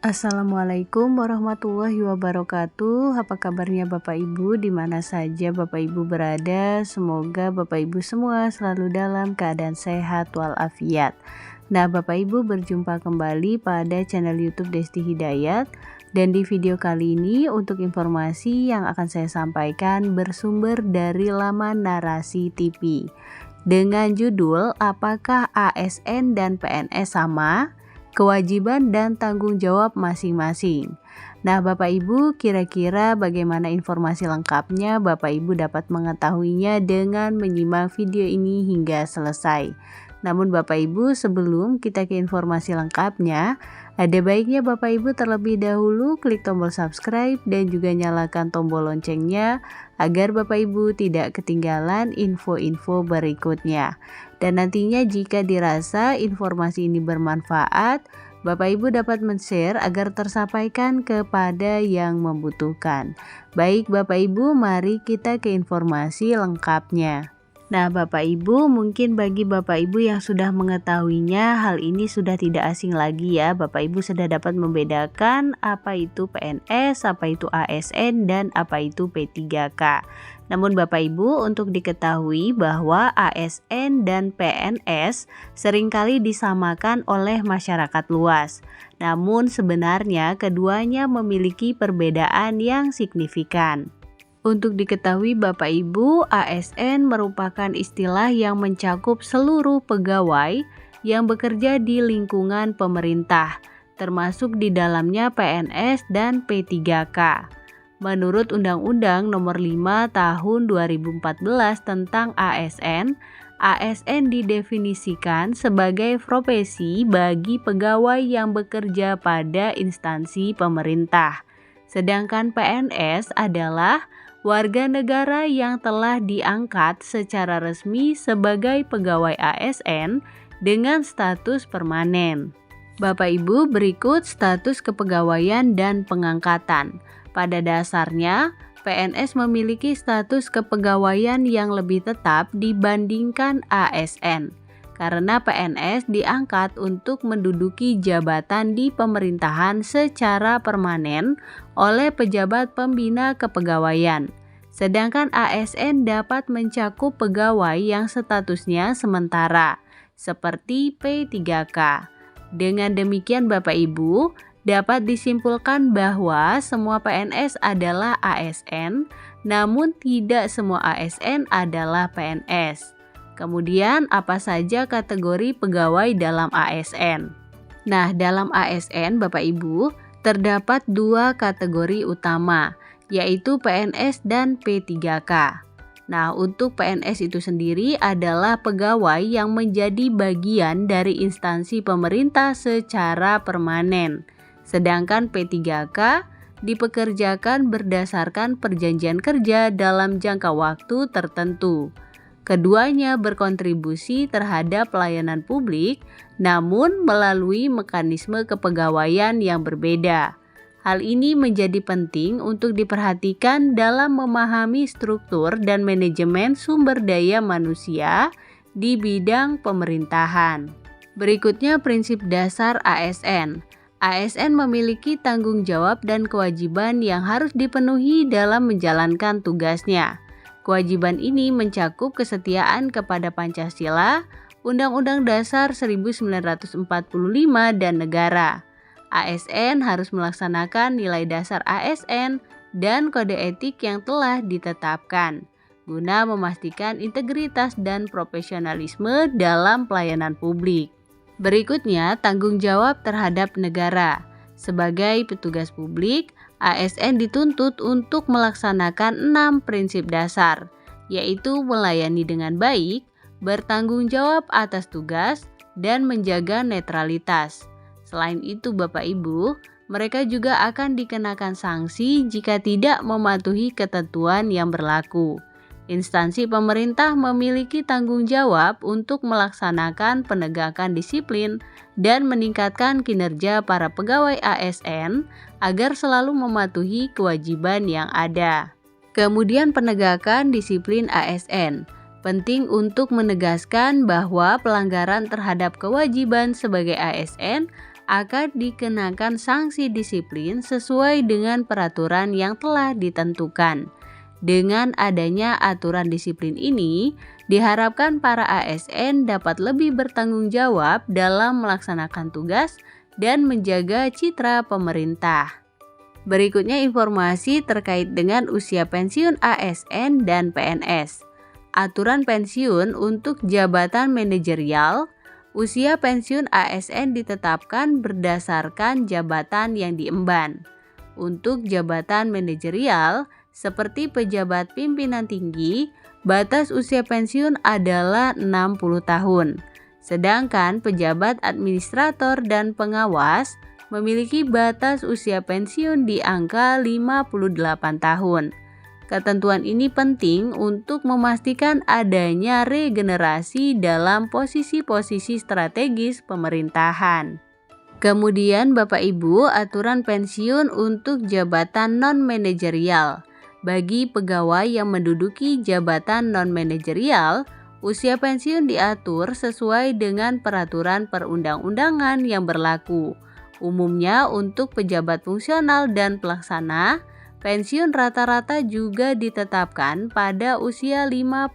Assalamualaikum warahmatullahi wabarakatuh. Apa kabarnya Bapak Ibu di mana saja Bapak Ibu berada? Semoga Bapak Ibu semua selalu dalam keadaan sehat walafiat. Nah, Bapak Ibu berjumpa kembali pada channel YouTube Desti Hidayat, dan di video kali ini untuk informasi yang akan saya sampaikan bersumber dari laman Narasi TV dengan judul Apakah ASN dan PNS sama? Kewajiban dan tanggung jawab masing-masing. Nah, Bapak Ibu, kira-kira bagaimana informasi lengkapnya? Bapak Ibu dapat mengetahuinya dengan menyimak video ini hingga selesai. Namun Bapak Ibu, sebelum kita ke informasi lengkapnya, ada baiknya Bapak Ibu terlebih dahulu klik tombol subscribe dan juga nyalakan tombol loncengnya agar Bapak Ibu tidak ketinggalan info-info berikutnya. Dan nantinya jika dirasa informasi ini bermanfaat, Bapak Ibu dapat men-share agar tersampaikan kepada yang membutuhkan. Baik Bapak Ibu, mari kita ke informasi lengkapnya. Nah, Bapak Ibu, mungkin bagi Bapak Ibu yang sudah mengetahuinya, hal ini sudah tidak asing lagi ya. Bapak Ibu sudah dapat membedakan apa itu PNS, apa itu ASN, dan apa itu P3K. Namun Bapak Ibu, untuk diketahui bahwa ASN dan PNS seringkali disamakan oleh masyarakat luas. Namun sebenarnya keduanya memiliki perbedaan yang signifikan. Untuk diketahui Bapak Ibu, ASN merupakan istilah yang mencakup seluruh pegawai yang bekerja di lingkungan pemerintah, termasuk di dalamnya PNS dan P3K. Menurut Undang-Undang Nomor 5 Tahun 2014 tentang ASN, ASN didefinisikan sebagai profesi bagi pegawai yang bekerja pada instansi pemerintah. Sedangkan PNS adalah warga negara yang telah diangkat secara resmi sebagai pegawai ASN dengan status permanen. Bapak Ibu, berikut status kepegawaian dan pengangkatan. Pada dasarnya, PNS memiliki status kepegawaian yang lebih tetap dibandingkan ASN. Karena PNS diangkat untuk menduduki jabatan di pemerintahan secara permanen oleh pejabat pembina kepegawaian. Sedangkan ASN dapat mencakup pegawai yang statusnya sementara, seperti P3K. Dengan demikian Bapak Ibu, dapat disimpulkan bahwa semua PNS adalah ASN, namun tidak semua ASN adalah PNS. Kemudian, apa saja kategori pegawai dalam ASN? Nah, dalam ASN Bapak Ibu, terdapat dua kategori utama, yaitu PNS dan P3K. Nah, untuk PNS itu sendiri adalah pegawai yang menjadi bagian dari instansi pemerintah secara permanen. Sedangkan P3K dipekerjakan berdasarkan perjanjian kerja dalam jangka waktu tertentu. Keduanya berkontribusi terhadap pelayanan publik, namun melalui mekanisme kepegawaian yang berbeda. Hal ini menjadi penting untuk diperhatikan dalam memahami struktur dan manajemen sumber daya manusia di bidang pemerintahan. Berikutnya prinsip dasar ASN. ASN memiliki tanggung jawab dan kewajiban yang harus dipenuhi dalam menjalankan tugasnya. Kewajiban ini mencakup kesetiaan kepada Pancasila, Undang-Undang Dasar 1945, dan negara. ASN harus melaksanakan nilai dasar ASN dan kode etik yang telah ditetapkan, guna memastikan integritas dan profesionalisme dalam pelayanan publik. Berikutnya, tanggung jawab terhadap negara. Sebagai petugas publik, ASN dituntut untuk melaksanakan 6 prinsip dasar, yaitu melayani dengan baik, bertanggung jawab atas tugas, dan menjaga netralitas. Selain itu Bapak Ibu, mereka juga akan dikenakan sanksi jika tidak mematuhi ketentuan yang berlaku. Instansi pemerintah memiliki tanggung jawab untuk melaksanakan penegakan disiplin dan meningkatkan kinerja para pegawai ASN agar selalu mematuhi kewajiban yang ada. Kemudian penegakan disiplin ASN. Penting untuk menegaskan bahwa pelanggaran terhadap kewajiban sebagai ASN akan dikenakan sanksi disiplin sesuai dengan peraturan yang telah ditentukan. Dengan adanya aturan disiplin ini, diharapkan para ASN dapat lebih bertanggung jawab dalam melaksanakan tugas dan menjaga citra pemerintah. Berikutnya informasi terkait dengan usia pensiun ASN dan PNS. Aturan pensiun untuk jabatan manajerial. Usia pensiun ASN ditetapkan berdasarkan jabatan yang diemban. Untuk jabatan manajerial, seperti pejabat pimpinan tinggi, batas usia pensiun adalah 60 tahun. Sedangkan pejabat administrator dan pengawas memiliki batas usia pensiun di angka 58 tahun. Ketentuan ini penting untuk memastikan adanya regenerasi dalam posisi-posisi strategis pemerintahan. Kemudian Bapak Ibu, aturan pensiun untuk jabatan non-manajerial. Bagi pegawai yang menduduki jabatan non-manajerial, usia pensiun diatur sesuai dengan peraturan perundang-undangan yang berlaku. Umumnya untuk pejabat fungsional dan pelaksana, pensiun rata-rata juga ditetapkan pada usia 58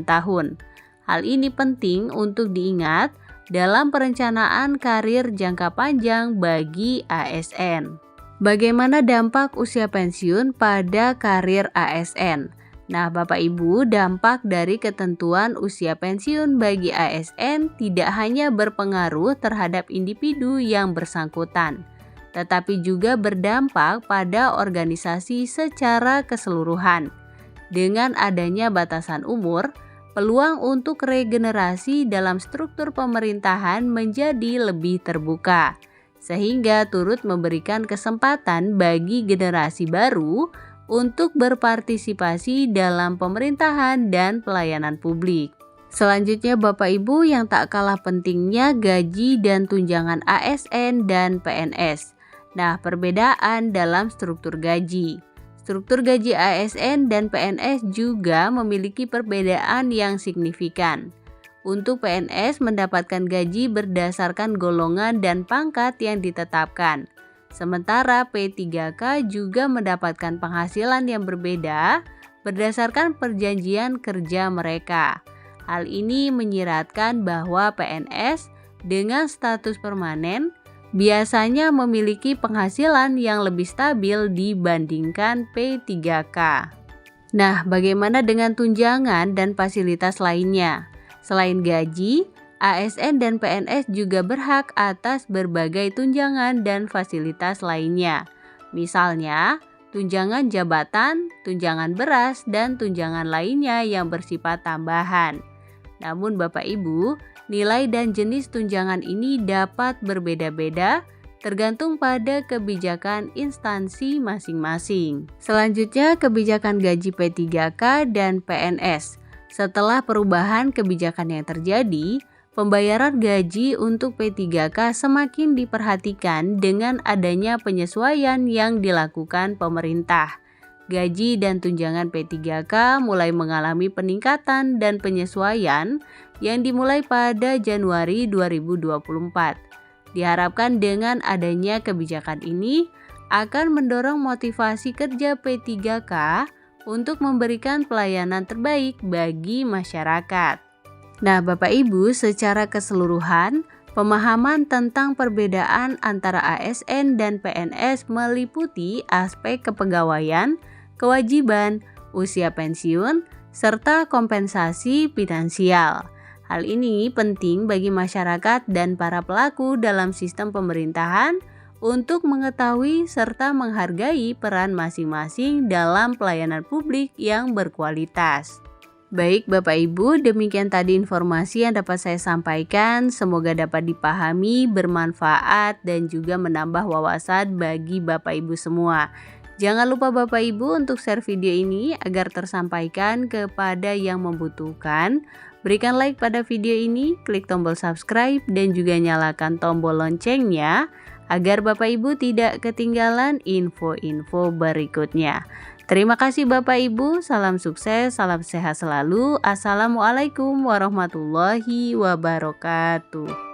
tahun. Hal ini penting untuk diingat dalam perencanaan karir jangka panjang bagi ASN. Bagaimana dampak usia pensiun pada karir ASN? Nah, Bapak Ibu, dampak dari ketentuan usia pensiun bagi ASN tidak hanya berpengaruh terhadap individu yang bersangkutan, tetapi juga berdampak pada organisasi secara keseluruhan. Dengan adanya batasan umur, peluang untuk regenerasi dalam struktur pemerintahan menjadi lebih terbuka, sehingga turut memberikan kesempatan bagi generasi baru untuk berpartisipasi dalam pemerintahan dan pelayanan publik. Selanjutnya Bapak Ibu, yang tak kalah pentingnya gaji dan tunjangan ASN dan PNS. Nah, perbedaan dalam struktur gaji. Struktur gaji ASN dan PNS juga memiliki perbedaan yang signifikan. Untuk PNS mendapatkan gaji berdasarkan golongan dan pangkat yang ditetapkan. Sementara P3K juga mendapatkan penghasilan yang berbeda berdasarkan perjanjian kerja mereka. Hal ini menyiratkan bahwa PNS dengan status permanen biasanya memiliki penghasilan yang lebih stabil dibandingkan P3K. Nah, bagaimana dengan tunjangan dan fasilitas lainnya? Selain gaji, ASN dan PNS juga berhak atas berbagai tunjangan dan fasilitas lainnya. Misalnya, tunjangan jabatan, tunjangan beras, dan tunjangan lainnya yang bersifat tambahan. Namun Bapak Ibu, nilai dan jenis tunjangan ini dapat berbeda-beda tergantung pada kebijakan instansi masing-masing. Selanjutnya, kebijakan gaji P3K dan PNS. Setelah perubahan kebijakan yang terjadi, pembayaran gaji untuk P3K semakin diperhatikan dengan adanya penyesuaian yang dilakukan pemerintah. Gaji dan tunjangan P3K mulai mengalami peningkatan dan penyesuaian yang dimulai pada Januari 2024. Diharapkan dengan adanya kebijakan ini akan mendorong motivasi kerja P3K untuk memberikan pelayanan terbaik bagi masyarakat. Nah, Bapak Ibu, secara keseluruhan, pemahaman tentang perbedaan antara ASN dan PNS meliputi aspek kepegawaian, kewajiban, usia pensiun, serta kompensasi finansial. Hal ini penting bagi masyarakat dan para pelaku dalam sistem pemerintahan untuk mengetahui serta menghargai peran masing-masing dalam pelayanan publik yang berkualitas. Baik Bapak Ibu, demikian tadi informasi yang dapat saya sampaikan. Semoga dapat dipahami, bermanfaat, dan juga menambah wawasan bagi Bapak Ibu semua. Jangan lupa Bapak Ibu untuk share video ini agar tersampaikan kepada yang membutuhkan. Berikan like pada video ini, klik tombol subscribe, dan juga nyalakan tombol loncengnya agar Bapak Ibu tidak ketinggalan info-info berikutnya. Terima kasih Bapak Ibu, salam sukses, salam sehat selalu. Assalamualaikum warahmatullahi wabarakatuh.